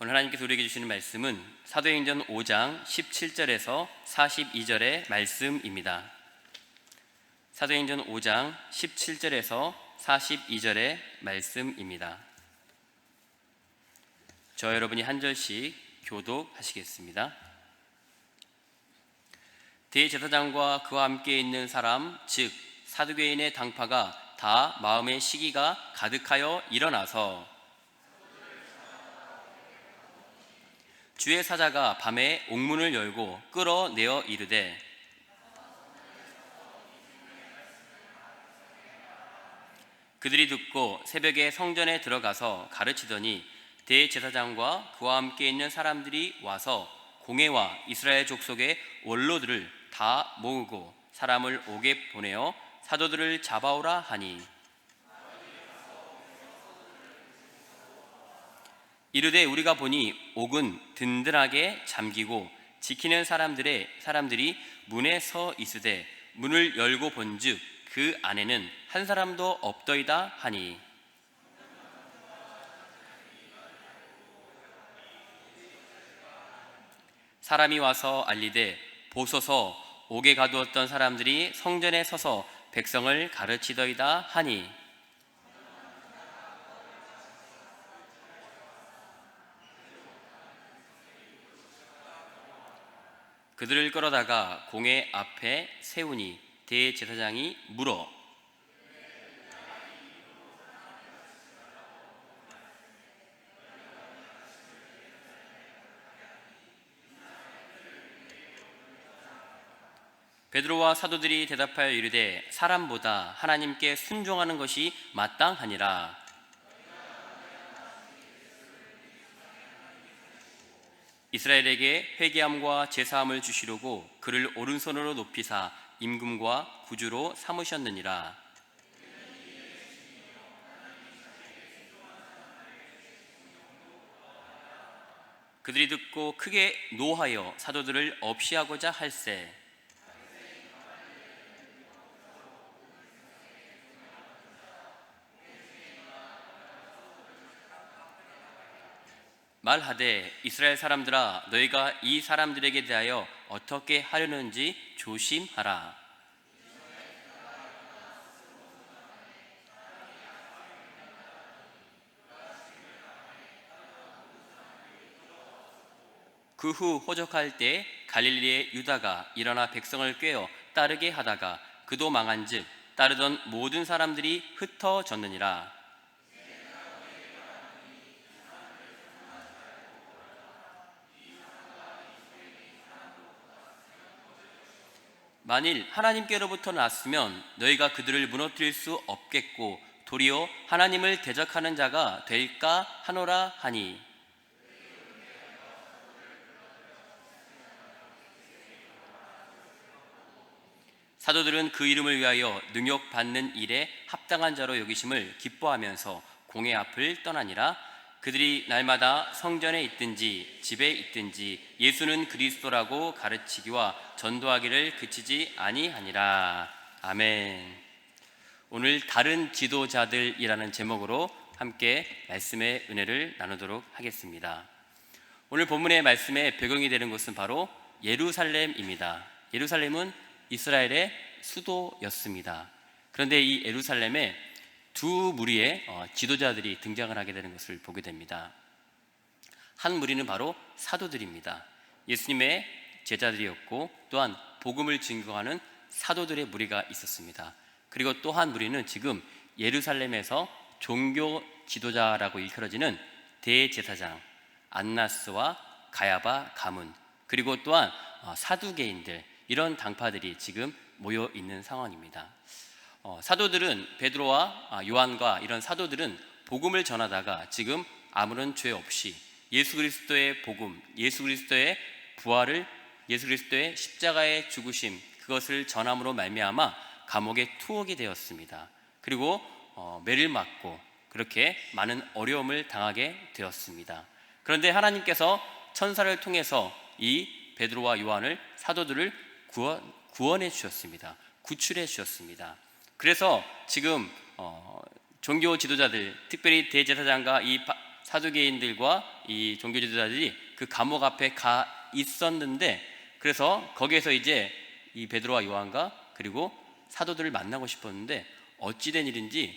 오늘 하나님께서 우리에게 주시는 말씀은 사도행전 5장 17절에서 42절의 말씀입니다. 사도행전 5장 17절에서 42절의 말씀입니다. 저 여러분이 한 절씩 교독하시겠습니다. 대제사장과 그와 함께 있는 사람, 즉 사두개인의 당파가 다 마음의 시기가 가득하여 일어나서 주의 사자가 밤에 옥문을 열고 끌어내어 이르되 그들이 듣고 새벽에 성전에 들어가서 가르치더니 대제사장과 그와 함께 있는 사람들이 와서 공회와 이스라엘 족속의 원로들을 다 모으고 사람을 옥에 보내어 사도들을 잡아오라 하니 이르되 우리가 보니 옥은 든든하게 잠기고 지키는 사람들이 문에 서 있으되 문을 열고 본즉 그 안에는 한 사람도 없더이다 하니 사람이 와서 알리되 보소서 옥에 가두었던 사람들이 성전에 서서 백성을 가르치더이다 하니 그들을 끌어다가 공회 앞에 세우니 대제사장이 물어 베드로와 사도들이 대답하여 이르되 사람보다 하나님께 순종하는 것이 마땅하니라. 이스라엘에게 회개함과 제사함을 주시려고 그를 오른손으로 높이사 임금과 구주로 삼으셨느니라. 그들이 듣고 크게 노하여 사도들을 없이하고자 할세 말하되 이스라엘 사람들아 너희가 이 사람들에게 대하여 어떻게 하려는지 조심하라. 그 후 호적할 때 갈릴리의 유다가 일어나 백성을 꾀어 따르게 하다가 그도 망한즉 따르던 모든 사람들이 흩어졌느니라. 만일 하나님께로부터 났으면 너희가 그들을 무너뜨릴 수 없겠고 도리어 하나님을 대적하는 자가 될까 하노라 하니 사도들은 그 이름을 위하여 능욕받는 일에 합당한 자로 여기심을 기뻐하면서 공회 앞을 떠나니라. 그들이 날마다 성전에 있든지 집에 있든지 예수는 그리스도라고 가르치기와 전도하기를 그치지 아니하니라. 아멘. 오늘 다른 지도자들이라는 제목으로 함께 말씀의 은혜를 나누도록 하겠습니다. 오늘 본문의 말씀의 배경이 되는 곳은 바로 예루살렘입니다. 예루살렘은 이스라엘의 수도였습니다. 그런데 이 예루살렘에 두 무리의 지도자들이 등장을 하게 되는 것을 보게 됩니다. 한 무리는 바로 사도들입니다. 예수님의 제자들이었고 또한 복음을 증거하는 사도들의 무리가 있었습니다. 그리고 또 한 무리는 지금 예루살렘에서 종교 지도자라고 일컬어지는 대제사장 안나스와 가야바 가문 그리고 또한 사두개인들 이런 당파들이 지금 모여 있는 상황입니다. 사도들은 베드로와 요한과 이런 사도들은 복음을 전하다가 지금 아무런 죄 없이 예수 그리스도의 복음, 예수 그리스도의 부활을, 예수 그리스도의 십자가의 죽으심 그것을 전함으로 말미암아 감옥에 투옥이 되었습니다. 그리고 매를 맞고 그렇게 많은 어려움을 당하게 되었습니다. 그런데 하나님께서 천사를 통해서 이 베드로와 요한을 사도들을 구원해 주셨습니다. 구출해 주셨습니다. 그래서 지금 종교 지도자들, 특별히 대제사장과 이 사두개인들과 이 종교 지도자들이 그 감옥 앞에 가 있었는데, 그래서 거기에서 이제 이 베드로와 요한과 그리고 사도들을 만나고 싶었는데 어찌된 일인지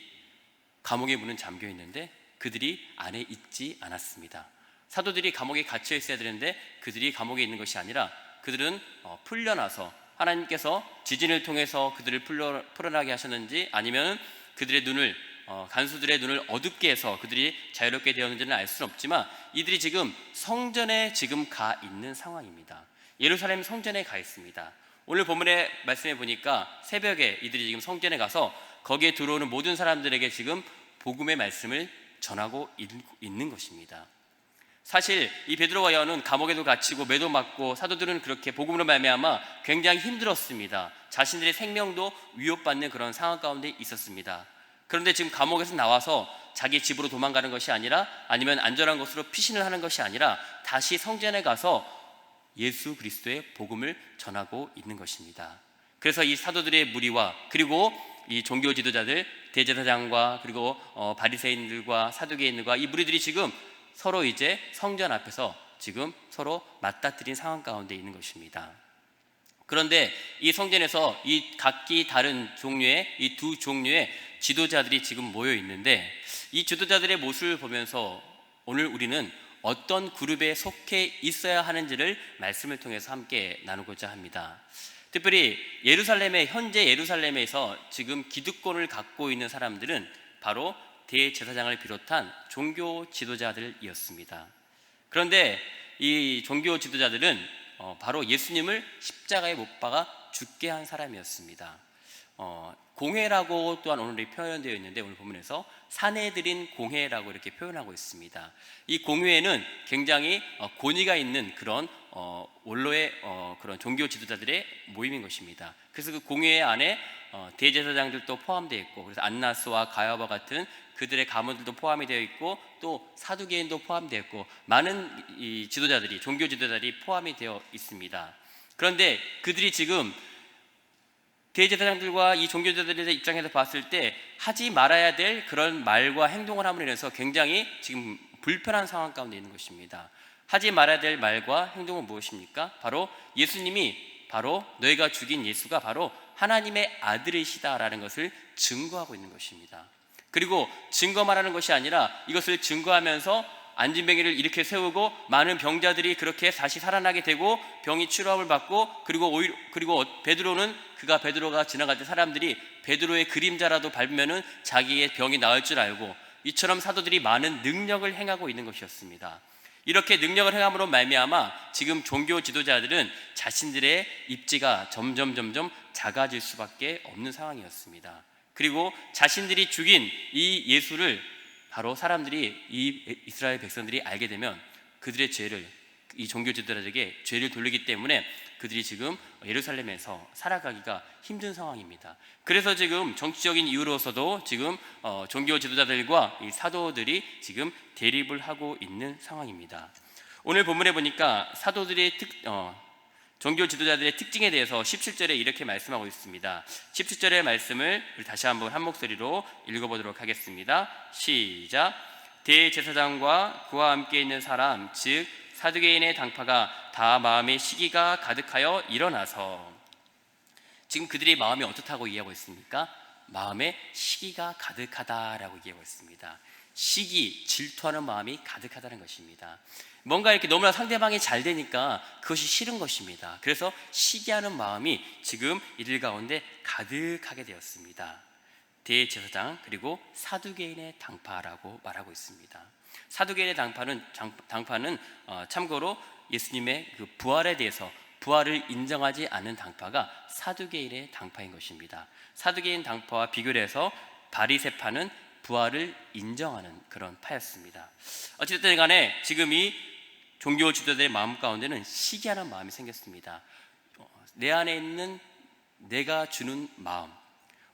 감옥의 문은 잠겨 있는데 그들이 안에 있지 않았습니다. 사도들이 감옥에 갇혀 있어야 되는데 그들이 감옥에 있는 것이 아니라 그들은 풀려나서, 하나님께서 지진을 통해서 그들을 풀어나게 하셨는지 아니면 그들의 눈을 간수들의 눈을 어둡게 해서 그들이 자유롭게 되었는지는 알 수는 없지만 이들이 지금 성전에 지금 가 있는 상황입니다. 예루살렘 성전에 가 있습니다. 오늘 본문의 말씀에 보니까 새벽에 이들이 지금 성전에 가서 거기에 들어오는 모든 사람들에게 지금 복음의 말씀을 전하고 있는 것입니다. 사실 이 베드로와 요한은 감옥에도 갇히고 매도 맞고 사도들은 그렇게 복음으로 말미암아 굉장히 힘들었습니다. 자신들의 생명도 위협받는 그런 상황 가운데 있었습니다. 그런데 지금 감옥에서 나와서 자기 집으로 도망가는 것이 아니라, 아니면 안전한 곳으로 피신을 하는 것이 아니라 다시 성전에 가서 예수 그리스도의 복음을 전하고 있는 것입니다. 그래서 이 사도들의 무리와 그리고 이 종교 지도자들, 대제사장과 그리고 바리새인들과 사두개인들과 이 무리들이 지금 서로 이제 성전 앞에서 지금 서로 맞닥뜨린 상황 가운데 있는 것입니다. 그런데 이 성전에서 이 각기 다른 종류의 이 두 종류의 지도자들이 지금 모여 있는데, 이 지도자들의 모습을 보면서 오늘 우리는 어떤 그룹에 속해 있어야 하는지를 말씀을 통해서 함께 나누고자 합니다. 특별히 현재 예루살렘에서 지금 기득권을 갖고 있는 사람들은 바로 대제사장을 비롯한 종교 지도자들이었습니다. 그런데 이 종교 지도자들은 바로 예수님을 십자가에 못 박아 죽게 한 사람이었습니다. 공회라고 또한 오늘 표현되어 있는데, 오늘 본문에서 사내들인 공회라고 이렇게 표현하고 있습니다. 이 공회에는 굉장히 권위가 있는 그런 원로의 그런 종교 지도자들의 모임인 것입니다. 그래서 그 공회 안에 대제사장들도 포함되어 있고, 그래서 안나스와 가야바 같은 그들의 가문들도 포함이 되어 있고, 또 사두개인도 포함되어 있고, 많은 이 지도자들이, 종교 지도자들이 포함이 되어 있습니다. 그런데 그들이 지금 대제사장들과 이 종교자들의 입장에서 봤을 때 하지 말아야 될 그런 말과 행동을 함으로 인해서 굉장히 지금 불편한 상황 가운데 있는 것입니다. 하지 말아야 될 말과 행동은 무엇입니까? 바로 예수님이, 바로 너희가 죽인 예수가 바로 하나님의 아들이시다라는 것을 증거하고 있는 것입니다. 그리고 증거만 하는 것이 아니라 이것을 증거하면서 안진뱅이를 이렇게 세우고 많은 병자들이 그렇게 다시 살아나게 되고 병이 치료함을 받고, 그리고 베드로가 지나갈 때 사람들이 베드로의 그림자라도 밟으면은 자기의 병이 나을 줄 알고, 이처럼 사도들이 많은 능력을 행하고 있는 것이었습니다. 이렇게 능력을 행함으로 말미암아 지금 종교 지도자들은 자신들의 입지가 점점 작아질 수밖에 없는 상황이었습니다. 그리고 자신들이 죽인 이 예수를 바로 사람들이, 이 이스라엘 백성들이 알게 되면 그들의 죄를, 이 종교 지도자들에게 죄를 돌리기 때문에 그들이 지금 예루살렘에서 살아가기가 힘든 상황입니다. 그래서 지금 정치적인 이유로서도 지금 종교 지도자들과 이 사도들이 지금 대립을 하고 있는 상황입니다. 오늘 본문에 보니까 사도들의 종교 지도자들의 특징에 대해서 17절에 이렇게 말씀하고 있습니다. 17절의 말씀을 다시 한번 한 목소리로 읽어보도록 하겠습니다. 시작. 대제사장과 그와 함께 있는 사람, 즉 사두개인의 당파가 다 마음에 시기가 가득하여 일어나서. 지금 그들의 마음이 어떻다고 이해하고 있습니까? 마음에 시기가 가득하다라고 이해하고 있습니다. 시기, 질투하는 마음이 가득하다는 것입니다. 뭔가 이렇게 너무나 상대방이 잘 되니까 그것이 싫은 것입니다. 그래서 시기하는 마음이 지금 이들 가운데 가득하게 되었습니다. 대제사장 그리고 사두개인의 당파라고 말하고 있습니다. 사두개인의 당파는 참고로 예수님의 그 부활에 대해서, 부활을 인정하지 않는 당파가 사두개인의 당파인 것입니다. 사두개인 당파와 비교를 해서 바리새파는 부활을 인정하는 그런 파였습니다. 어쨌든 간에 지금 이 종교 지도자들의 마음 가운데는 시기하는 마음이 생겼습니다. 내 안에 있는 내가 주는 마음,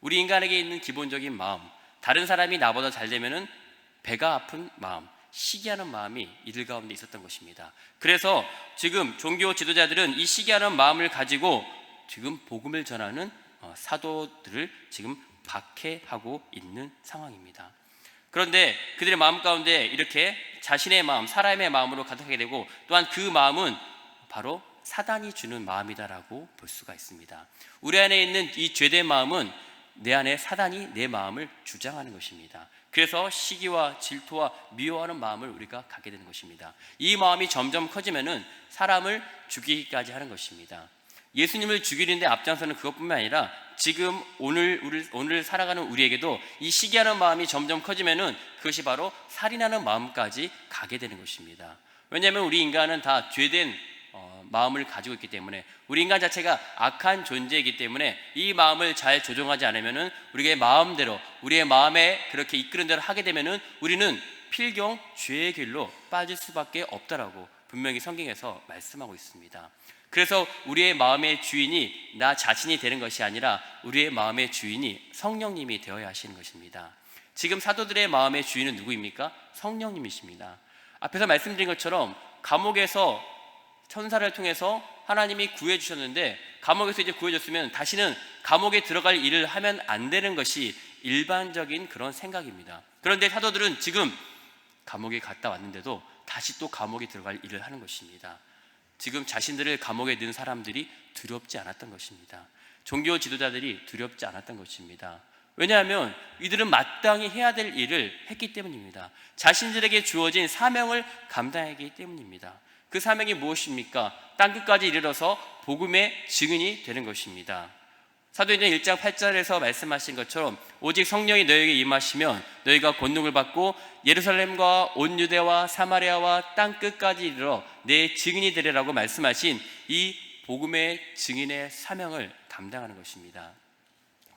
우리 인간에게 있는 기본적인 마음, 다른 사람이 나보다 잘 되면은 배가 아픈 마음, 시기하는 마음이 이들 가운데 있었던 것입니다. 그래서 지금 종교 지도자들은 이 시기하는 마음을 가지고 지금 복음을 전하는 사도들을 지금 박해하고 있는 상황입니다. 그런데 그들의 마음 가운데 이렇게 자신의 마음, 사람의 마음으로 가득하게 되고, 또한 그 마음은 바로 사단이 주는 마음이다라고 볼 수가 있습니다. 우리 안에 있는 이 죄된 마음은 내 안에 사단이 내 마음을 주장하는 것입니다. 그래서 시기와 질투와 미워하는 마음을 우리가 갖게 되는 것입니다. 이 마음이 점점 커지면은 사람을 죽이기까지 하는 것입니다. 예수님을 죽이는데 앞장서는 그것뿐만 아니라 지금 오늘 살아가는 우리에게도 이 시기하는 마음이 점점 커지면은 그것이 바로 살인하는 마음까지 가게 되는 것입니다. 왜냐하면 우리 인간은 다 죄된 마음을 가지고 있기 때문에, 우리 인간 자체가 악한 존재이기 때문에 이 마음을 잘 조정하지 않으면은 우리의 마음대로, 우리의 마음에 그렇게 이끄는 대로 하게 되면은 우리는 필경 죄의 길로 빠질 수밖에 없다라고 분명히 성경에서 말씀하고 있습니다. 그래서 우리의 마음의 주인이 나 자신이 되는 것이 아니라 우리의 마음의 주인이 성령님이 되어야 하시는 것입니다. 지금 사도들의 마음의 주인은 누구입니까? 성령님이십니다. 앞에서 말씀드린 것처럼 감옥에서 천사를 통해서 하나님이 구해주셨는데, 감옥에서 이제 구해줬으면 다시는 감옥에 들어갈 일을 하면 안 되는 것이 일반적인 그런 생각입니다. 그런데 사도들은 지금 감옥에 갔다 왔는데도 다시 또 감옥에 들어갈 일을 하는 것입니다. 지금 자신들을 감옥에 넣은 사람들이 두렵지 않았던 것입니다. 종교 지도자들이 두렵지 않았던 것입니다. 왜냐하면 이들은 마땅히 해야 될 일을 했기 때문입니다. 자신들에게 주어진 사명을 감당하기 때문입니다. 그 사명이 무엇입니까? 땅끝까지 이르러서 복음의 증인이 되는 것입니다. 사도행전 1장 8절에서 말씀하신 것처럼 오직 성령이 너희에게 임하시면 너희가 권능을 받고 예루살렘과 온 유대와 사마리아와 땅끝까지 이르러 내 증인이 되리라고 말씀하신 이 복음의 증인의 사명을 감당하는 것입니다.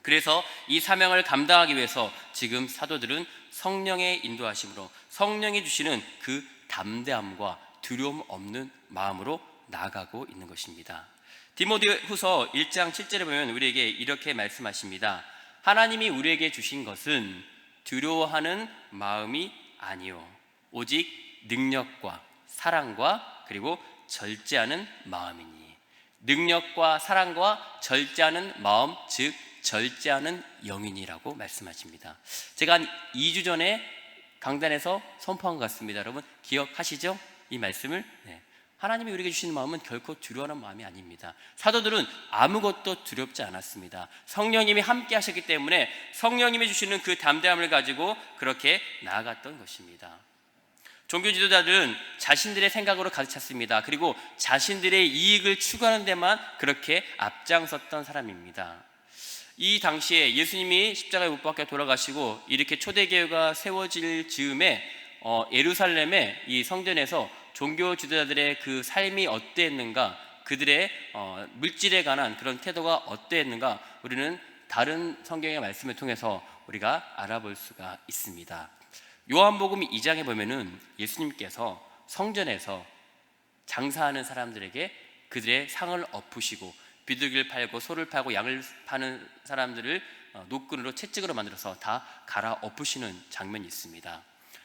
그래서 이 사명을 감당하기 위해서 지금 사도들은 성령의 인도하심으로 성령이 주시는 그 담대함과 두려움 없는 마음으로 나아가고 있는 것입니다. 디모데후서 1장 7절에 보면 우리에게 이렇게 말씀하십니다. 하나님이 우리에게 주신 것은 두려워하는 마음이 아니요 오직 능력과 사랑과 그리고 절제하는 마음이니. 능력과 사랑과 절제하는 마음, 즉 절제하는 영이니라고 말씀하십니다. 제가 한 2주 전에 강단에서 선포한 것 같습니다. 여러분 기억하시죠? 이 말씀을. 하나님이 우리에게 주시는 마음은 결코 두려워하는 마음이 아닙니다. 사도들은 아무것도 두렵지 않았습니다. 성령님이 함께 하셨기 때문에 성령님이 주시는 그 담대함을 가지고 그렇게 나아갔던 것입니다. 종교 지도자들은 자신들의 생각으로 가득 찼습니다. 그리고 자신들의 이익을 추구하는 데만 그렇게 앞장섰던 사람입니다. 이 당시에 예수님이 십자가에 못 박혀 돌아가시고 이렇게 초대교회가 세워질 즈음에 예루살렘의 이 성전에서 종교 지도자들의 그 삶이 어땠는가, 그들의 물질에 관한 그런 태도가 어땠는가, 우리는 다른 성경의 말씀을 통해서 우리가 알아볼 수가 있습니다. 요한복음 2장에 보면은 예수님께서 성전에서 장사하는 사람들에게 그들의 상을 엎으시고 비둘기를 팔고 소를 팔고 양을 파는 사람들을 노끈으로 채찍으로 만들어서 다 갈아 엎으시는 장면이 있습니다.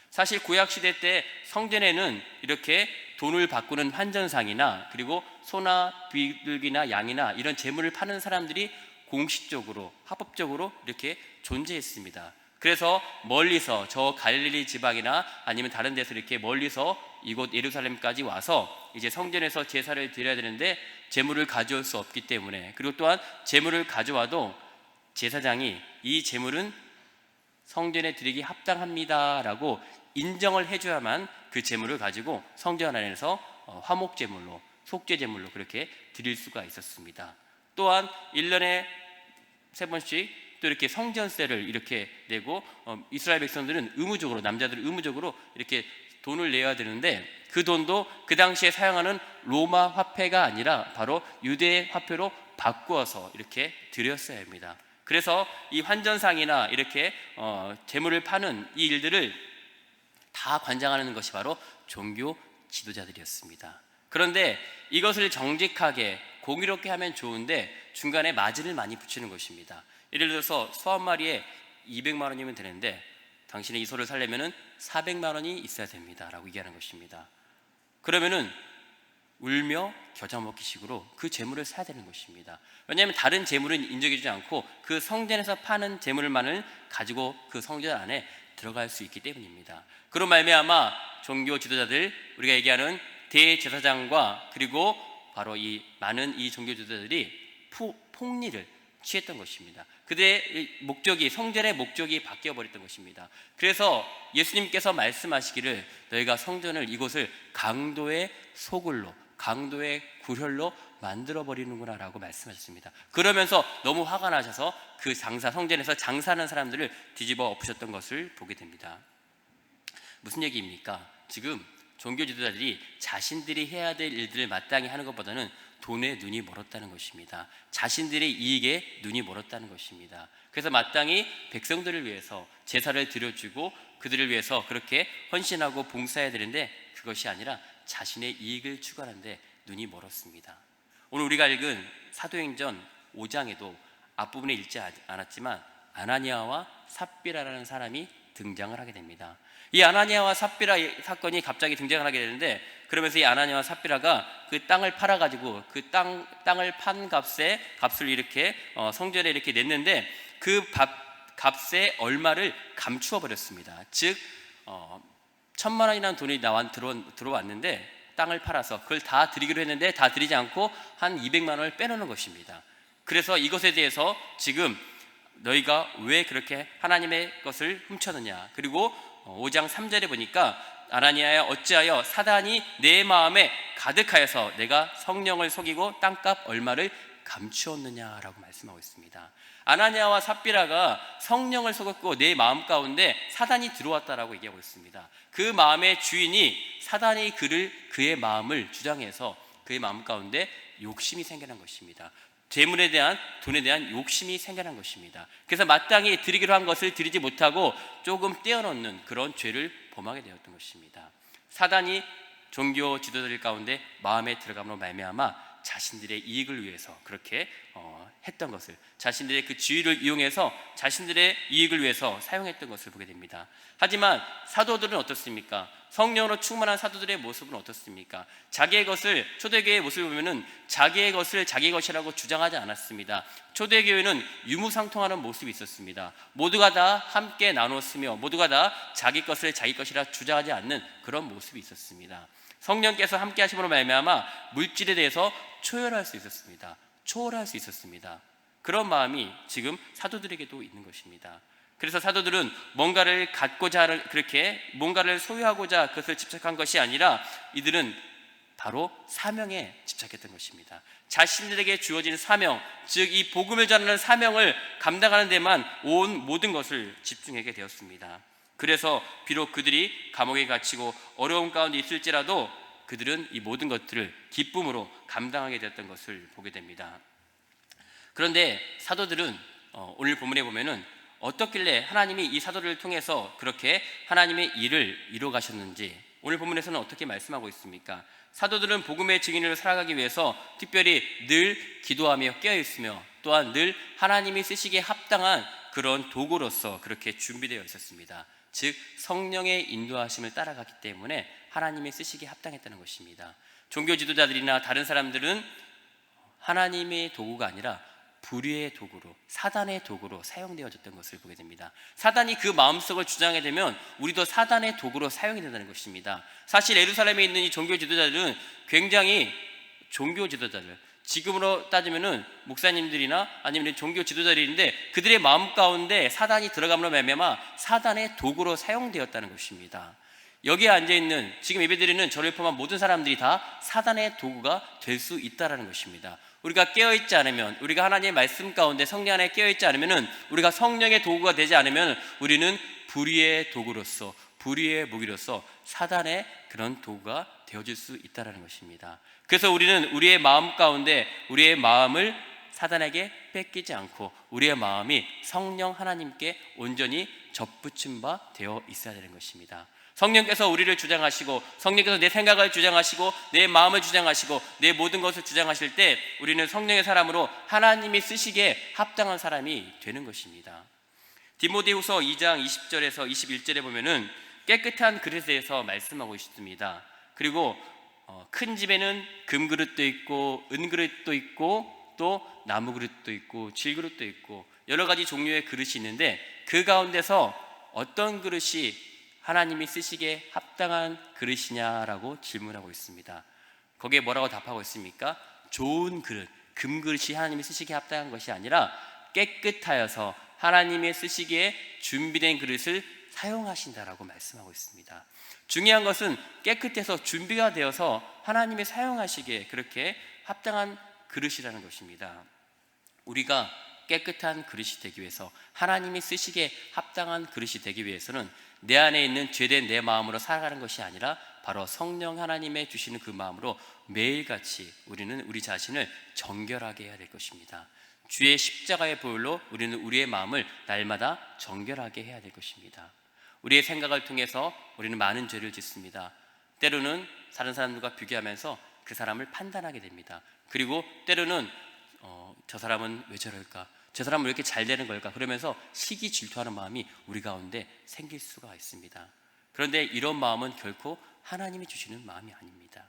사실 구약시대 때 성전에는 이렇게 돈을 바꾸는 환전상이나 그리고 소나 비둘기나 양이나 이런 재물을 파는 사람들이 공식적으로 합법적으로 이렇게 존재했습니다. 그래서 멀리서 저 갈릴리 지방이나 아니면 다른 데서 이렇게 멀리서 이곳 예루살렘까지 와서 이제 성전에서 제사를 드려야 되는데 재물을 가져올 수 없기 때문에, 그리고 또한 재물을 가져와도 제사장이 이 재물은 성전에 드리기 합당합니다라고 인정을 해줘야만 그 제물을 가지고 성전 안에서 화목제물로, 속죄제물로 그렇게 드릴 수가 있었습니다. 또한 1년에 3번씩 또 이렇게 성전세를 이렇게 내고 이스라엘 백성들은 의무적으로, 남자들은 의무적으로 이렇게 돈을 내야 되는데 그 돈도 그 당시에 사용하는 로마 화폐가 아니라 바로 유대 화폐로 바꾸어서 이렇게 드렸어야 합니다. 그래서 이 환전상이나 이렇게 재물을 파는 이 일들을 다 관장하는 것이 바로 종교 지도자들이었습니다. 그런데 이것을 정직하게 공의롭게 하면 좋은데 중간에 마진을 많이 붙이는 것입니다. 예를 들어서 소 한 마리에 200만 원이면 되는데 당신이 이 소를 살려면 400만 원이 있어야 됩니다 라고 얘기하는 것입니다. 그러면은 울며 겨자 먹기식으로 그 재물을 사야 되는 것입니다. 왜냐하면 다른 재물은 인정해주지 않고 그 성전에서 파는 재물만을 가지고 그 성전 안에 들어갈 수 있기 때문입니다. 그런 말미암아 종교 지도자들, 우리가 얘기하는 대제사장과 그리고 바로 이 많은 이 종교 지도자들이 폭리를 취했던 것입니다. 그들의 목적이, 성전의 목적이 바뀌어 버렸던 것입니다. 그래서 예수님께서 말씀하시기를 너희가 성전을, 이곳을 강도의 소굴로, 강도의 굴혈로 만들어 버리는구나 라고 말씀하셨습니다. 그러면서 너무 화가 나셔서 그 성전에서 장사하는 사람들을 뒤집어 엎으셨던 것을 보게 됩니다. 무슨 얘기입니까? 지금 종교 지도자들이 자신들이 해야 될 일들을 마땅히 하는 것보다는 돈에 눈이 멀었다는 것입니다. 자신들의 이익에 눈이 멀었다는 것입니다. 그래서 마땅히 백성들을 위해서 제사를 드려주고 그들을 위해서 그렇게 헌신하고 봉사해야 되는데 그것이 아니라 자신의 이익을 추구하는데 눈이 멀었습니다. 오늘 우리가 읽은 사도행전 5장에도 앞부분에 읽지 않았지만 아나니아와 삽비라라는 사람이 등장을 하게 됩니다. 이 아나니아와 삽비라 사건이 갑자기 등장을 하게 되는데, 그러면서 이 아나니아와 삽비라가 그 땅을 팔아가지고 그 땅을 판 값을 이렇게 성전에 이렇게 냈는데 그 값의 얼마를 감추어 버렸습니다. 즉 1,000만 원이라는 돈이 들어왔는데 땅을 팔아서 그걸 다 드리기로 했는데 다 드리지 않고 한 200만 원을 빼놓는 것입니다. 그래서 이것에 대해서 지금 너희가 왜 그렇게 하나님의 것을 훔쳤느냐, 그리고 5장 3절에 보니까 아나니아야 어찌하여 사단이 내 마음에 가득하여서 내가 성령을 속이고 땅값 얼마를 감추었느냐라고 말씀하고 있습니다. 아나니아와 삽비라가 성령을 속였고 내 마음 가운데 사단이 들어왔다라고 얘기하고 있습니다. 그 마음의 주인이 사단이 그의 마음을 주장해서 그의 마음 가운데 욕심이 생겨난 것입니다. 재물에 대한, 돈에 대한 욕심이 생겨난 것입니다. 그래서 마땅히 드리기로 한 것을 드리지 못하고 조금 떼어놓는 그런 죄를 범하게 되었던 것입니다. 사단이 종교 지도자들 가운데 마음에 들어감으로 말미암아 자신들의 이익을 위해서 그렇게 했던 것을, 자신들의 그 지위를 이용해서 자신들의 이익을 위해서 사용했던 것을 보게 됩니다. 하지만 사도들은 어떻습니까? 성령으로 충만한 사도들의 모습은 어떻습니까? 자기의 것을, 초대교회의 모습을 보면은 자기의 것을 자기 것이라고 주장하지 않았습니다. 초대교회는 유무상통하는 모습이 있었습니다. 모두가 다 함께 나눴으며 모두가 다 자기 것을 자기 것이라 주장하지 않는 그런 모습이 있었습니다. 성령께서 함께 하심으로 말미암아 물질에 대해서 초월할 수 있었습니다. 그런 마음이 지금 사도들에게도 있는 것입니다. 그래서 사도들은 뭔가를 갖고자, 그렇게 뭔가를 소유하고자 그것을 집착한 것이 아니라 이들은 바로 사명에 집착했던 것입니다. 자신들에게 주어진 사명, 즉 이 복음을 전하는 사명을 감당하는 데만 온 모든 것을 집중하게 되었습니다. 그래서 비록 그들이 감옥에 갇히고 어려움 가운데 있을지라도 그들은 이 모든 것들을 기쁨으로 감당하게 되었던 것을 보게 됩니다. 그런데 사도들은 오늘 본문에 보면은 어떻길래 하나님이 이 사도를 통해서 그렇게 하나님의 일을 이루어 가셨는지 오늘 본문에서는 어떻게 말씀하고 있습니까? 사도들은 복음의 증인으로 살아가기 위해서 특별히 늘 기도하며 깨어있으며 또한 늘 하나님이 쓰시기에 합당한 그런 도구로서 그렇게 준비되어 있었습니다. 즉 성령의 인도하심을 따라갔기 때문에 하나님이 쓰시기에 합당했다는 것입니다. 종교 지도자들이나 다른 사람들은 하나님의 도구가 아니라 불의의 도구로, 사단의 도구로 사용되어졌던 것을 보게 됩니다. 사단이 그 마음속을 주장하게 되면 우리도 사단의 도구로 사용이 된다는 것입니다. 사실 예루살렘에 있는 이 종교 지도자들은 굉장히 종교 지도자들, 지금으로 따지면은 목사님들이나 아니면 종교 지도자들인데 그들의 마음 가운데 사단이 들어감으로 말미암아 사단의 도구로 사용되었다는 것입니다. 여기에 앉아있는 지금 예배드리는 저를 포함한 모든 사람들이 다 사단의 도구가 될 수 있다는 것입니다. 우리가 깨어있지 않으면, 우리가 하나님의 말씀 가운데 성령 안에 깨어있지 않으면, 우리가 성령의 도구가 되지 않으면 우리는 불의의 도구로서, 불의의 무기로서 사단의 그런 도구가 되어질 수 있다는 것입니다. 그래서 우리는 우리의 마음 가운데 우리의 마음을 사단에게 뺏기지 않고 우리의 마음이 성령 하나님께 온전히 접붙임 바 되어 있어야 되는 것입니다. 성령께서 우리를 주장하시고 성령께서 내 생각을 주장하시고 내 마음을 주장하시고 내 모든 것을 주장하실 때 우리는 성령의 사람으로 하나님이 쓰시기에 합당한 사람이 되는 것입니다. 디모데후서 2장 20절에서 21절에 보면은 깨끗한 그릇에서 말씀하고 있습니다. 그리고 큰 집에는 금그릇도 있고 은그릇도 있고 또 나무그릇도 있고 질그릇도 있고 여러 가지 종류의 그릇이 있는데 그 가운데서 어떤 그릇이 하나님이 쓰시기에 합당한 그릇이냐라고 질문하고 있습니다. 거기에 뭐라고 답하고 있습니까? 좋은 그릇, 금그릇이 하나님이 쓰시기에 합당한 것이 아니라 깨끗하여서 하나님의 쓰시기에 준비된 그릇을 사용하신다라고 말씀하고 있습니다. 중요한 것은 깨끗해서 준비가 되어서 하나님이 사용하시기에 그렇게 합당한 그릇이라는 것입니다. 우리가 깨끗한 그릇이 되기 위해서, 하나님이 쓰시기에 합당한 그릇이 되기 위해서는 내 안에 있는 죄된 내 마음으로 살아가는 것이 아니라 바로 성령 하나님의 주시는 그 마음으로 매일같이 우리는 우리 자신을 정결하게 해야 될 것입니다. 주의 십자가의 보혈로 우리는 우리의 마음을 날마다 정결하게 해야 될 것입니다. 우리의 생각을 통해서 우리는 많은 죄를 짓습니다. 때로는 다른 사람들과 비교하면서 그 사람을 판단하게 됩니다. 그리고 때로는 저 사람은 왜 저럴까? 저 사람은 왜 이렇게 잘 되는 걸까? 그러면서 시기 질투하는 마음이 우리 가운데 생길 수가 있습니다. 그런데 이런 마음은 결코 하나님이 주시는 마음이 아닙니다.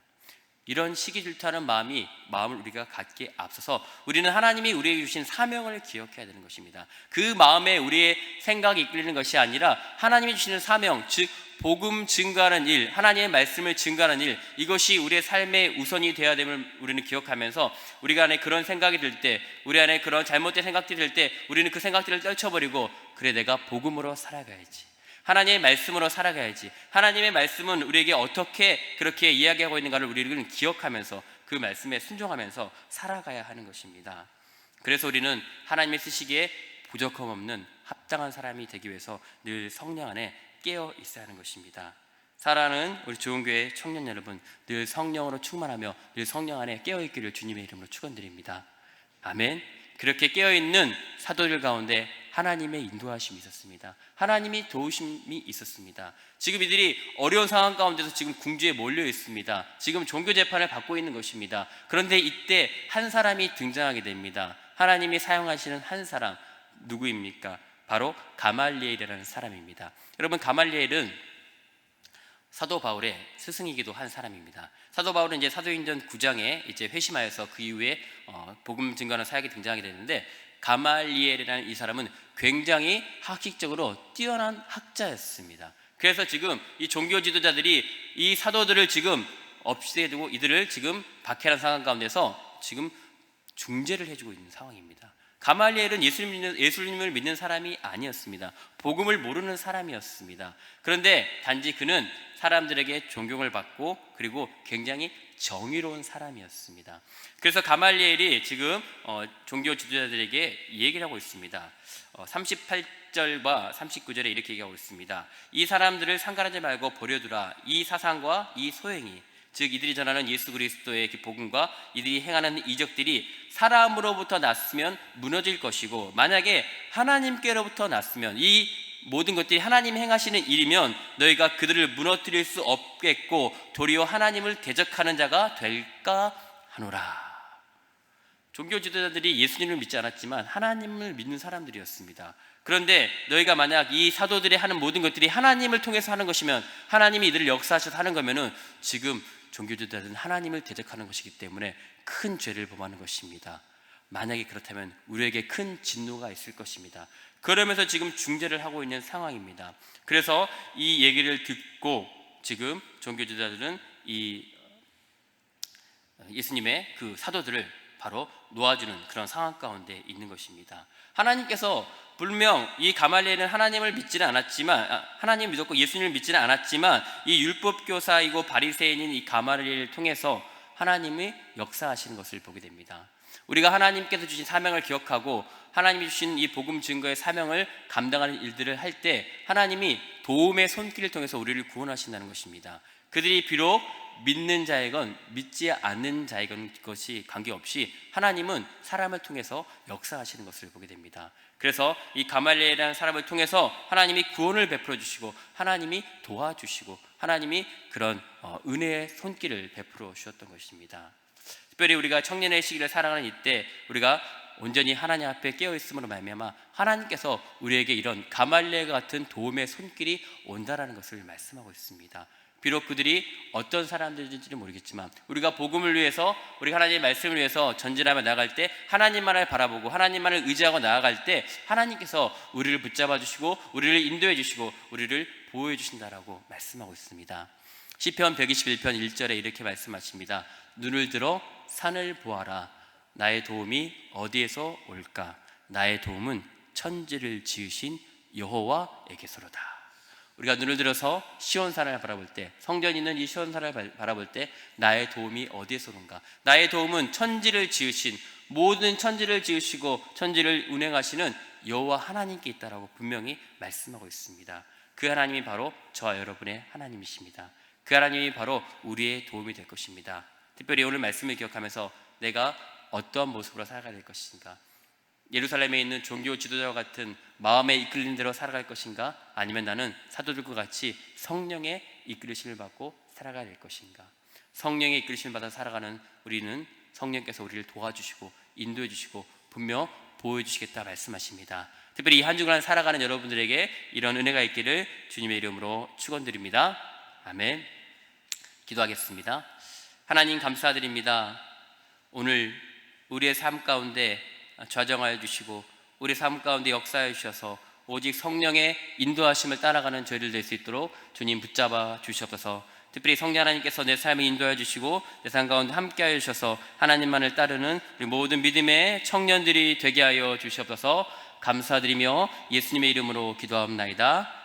이런 시기 질투하는 마음을 우리가 갖기에 앞서서 우리는 하나님이 우리에게 주신 사명을 기억해야 되는 것입니다. 그 마음에 우리의 생각이 이끌리는 것이 아니라 하나님이 주시는 사명, 즉 복음 증거하는 일, 하나님의 말씀을 증거하는 일, 이것이 우리의 삶의 우선이 되어야 됨을 우리는 기억하면서 우리가 안에 그런 생각이 들 때, 우리 안에 그런 잘못된 생각들이 들 때 우리는 그 생각들을 떨쳐버리고, 그래 내가 복음으로 살아가야지, 하나님의 말씀으로 살아가야지, 하나님의 말씀은 우리에게 어떻게 그렇게 이야기하고 있는가를 우리는 기억하면서 그 말씀에 순종하면서 살아가야 하는 것입니다. 그래서 우리는 하나님의 쓰시기에 부족함 없는 합당한 사람이 되기 위해서 늘 성령 안에 깨어 있어야 하는 것입니다. 사랑하는 우리 좋은교회 청년 여러분, 늘 성령으로 충만하며 늘 성령 안에 깨어 있기를 주님의 이름으로 축원드립니다. 아멘. 그렇게 깨어있는 사도들 가운데 하나님의 인도하심이 있었습니다. 하나님이 도우심이 있었습니다. 지금 이들이 어려운 상황 가운데서 지금 궁지에 몰려 있습니다. 지금 종교 재판을 받고 있는 것입니다. 그런데 이때 한 사람이 등장하게 됩니다. 하나님이 사용하시는 한 사람, 누구입니까? 바로 가말리엘이라는 사람입니다. 여러분, 가말리엘은 사도 바울의 스승이기도 한 사람입니다. 사도 바울은 이제 사도행전 9장에 이제 회심하여서 그 이후에 복음 증거하는 사역이 등장하게 되는데, 가말리엘이라는 이 사람은 굉장히 학식적으로 뛰어난 학자였습니다. 그래서 지금 이 종교 지도자들이 이 사도들을 지금 없애게 두고 이들을 지금 박해하는 상황 가운데서 지금 중재를 해주고 있는 상황입니다. 가말리엘은 예수님을 믿는 사람이 아니었습니다. 복음을 모르는 사람이었습니다. 그런데 단지 그는 사람들에게 존경을 받고 그리고 굉장히 정의로운 사람이었습니다. 그래서 가말리엘이 지금 종교 지도자들에게 얘기를 하고 있습니다. 38절과 39절에 이렇게 얘기하고 있습니다. 이 사람들을 상관하지 말고 버려두라. 이 사상과 이 소행이, 즉 이들이 전하는 예수 그리스도의 복음과 이들이 행하는 이적들이 사람으로부터 났으면 무너질 것이고, 만약에 하나님께로부터 났으면, 이 모든 것들이 하나님이 행하시는 일이면 너희가 그들을 무너뜨릴 수 없겠고 도리어 하나님을 대적하는 자가 될까 하노라. 종교 지도자들이 예수님을 믿지 않았지만 하나님을 믿는 사람들이었습니다. 그런데 너희가 만약 이 사도들이 하는 모든 것들이 하나님을 통해서 하는 것이면, 하나님이 이들을 역사하셔서 하는 거면은 지금 종교 지도자들은 하나님을 대적하는 것이기 때문에 큰 죄를 범하는 것입니다. 만약에 그렇다면 우리에게 큰 진노가 있을 것입니다. 그러면서 지금 중재를 하고 있는 상황입니다. 그래서 이 얘기를 듣고 지금 종교 지도자들은 이 예수님의 그 사도들을 바로 놓아주는 그런 상황 가운데 있는 것입니다. 하나님께서 분명 이 가말리엘은 하나님을 믿지는 않았지만, 하나님을 믿었고 예수님을 믿지는 않았지만, 이 율법교사이고 바리새인인 이 가말리엘을 통해서 하나님이 역사하시는 것을 보게 됩니다. 우리가 하나님께서 주신 사명을 기억하고 하나님이 주신 이 복음 증거의 사명을 감당하는 일들을 할 때 하나님이 도움의 손길을 통해서 우리를 구원하신다는 것입니다. 그들이 비록 믿는 자이건 믿지 않는 자이건 것이 관계없이 하나님은 사람을 통해서 역사하시는 것을 보게 됩니다. 그래서 이 가말리엘이라는 사람을 통해서 하나님이 구원을 베풀어 주시고 하나님이 도와주시고 하나님이 그런 은혜의 손길을 베풀어 주셨던 것입니다. 특별히 우리가 청년의 시기를 살아가는 이때 우리가 온전히 하나님 앞에 깨어있음으로 말미암아 하나님께서 우리에게 이런 가말리엘 같은 도움의 손길이 온다라는 것을 말씀하고 있습니다. 비록 그들이 어떤 사람들인지는 모르겠지만 우리가 복음을 위해서, 우리가 하나님의 말씀을 위해서 전진하며 나아갈 때, 하나님만을 바라보고 하나님만을 의지하고 나아갈 때 하나님께서 우리를 붙잡아 주시고 우리를 인도해 주시고 우리를 보호해 주신다라고 말씀하고 있습니다. 시편 121편 1절에 이렇게 말씀하십니다. 눈을 들어 산을 보아라. 나의 도움이 어디에서 올까? 나의 도움은 천지를 지으신 여호와에게서로다. 우리가 눈을 들어서 시온산을 바라볼 때, 성전이 있는 이 시온산을 바라볼 때 나의 도움이 어디에서 오는가? 나의 도움은 천지를 지으신, 모든 천지를 지으시고 천지를 운행하시는 여호와 하나님께 있다라고 분명히 말씀하고 있습니다. 그 하나님이 바로 저와 여러분의 하나님이십니다. 그 하나님이 바로 우리의 도움이 될 것입니다. 특별히 오늘 말씀을 기억하면서 내가 어떠한 모습으로 살아가야 될 것인가? 예루살렘에 있는 종교 지도자와 같은 마음에 이끌린 대로 살아갈 것인가? 아니면 나는 사도들과 같이 성령의 이끌으심을 받고 살아가야 될 것인가? 성령의 이끌으심을 받아 살아가는 우리는 성령께서 우리를 도와주시고 인도해 주시고 분명 보호해 주시겠다 말씀하십니다. 특별히 이 한 주간 살아가는 여러분들에게 이런 은혜가 있기를 주님의 이름으로 축원드립니다. 아멘. 기도하겠습니다. 하나님 감사드립니다. 오늘 우리의 삶 가운데 좌정하여 주시고 우리 삶 가운데 역사해 주셔서 오직 성령의 인도하심을 따라가는 저희들 될 수 있도록 주님 붙잡아 주시옵소서. 특별히 성령 하나님께서 내 삶을 인도해 주시고 내 삶 가운데 함께하여 주셔서 하나님만을 따르는 우리 모든 믿음의 청년들이 되게 하여 주시옵소서. 감사드리며 예수님의 이름으로 기도하옵나이다.